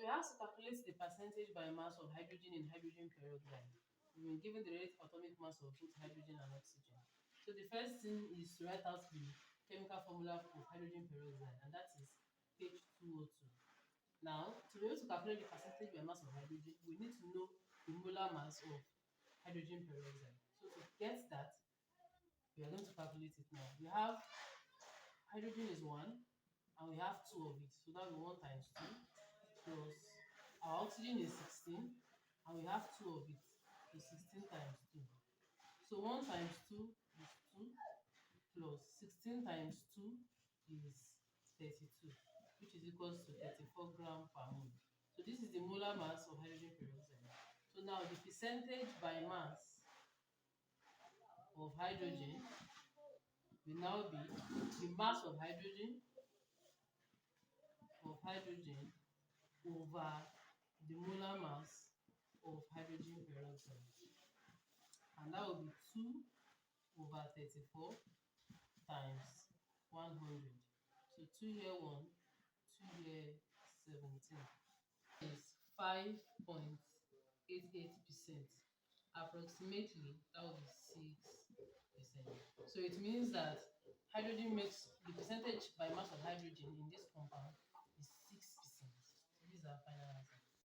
we have to calculate the percentage by mass of hydrogen in hydrogen peroxide. We've been given the relative atomic mass of both hydrogen and oxygen. So the first thing is to write out the chemical formula of hydrogen peroxide, and that is H2O2. Now, to be able to calculate the percentage by mass of hydrogen, we need to know the molar mass of hydrogen peroxide. So to get that, we are going to calculate it now. We have hydrogen is 1, and we have 2 of it. So that will be 1 times 2 plus our oxygen is 16, and we have 2 of it. So 16 times 2. So 1 times 2 is 2 plus 16 times 2 is 32, which is equals to 34 gram per mole. So this is the molar mass of hydrogen peroxide. So now the percentage by mass of hydrogen will now be the mass of hydrogen over the molar mass of hydrogen peroxide, and that will be 2 over 34 times 100. So 2 here 1, 2 here 17 is 5.88%. Approximately, that would be 6%. So it means that hydrogen makes the percentage by mass of hydrogen in this compound is 6%. So this is our final answer.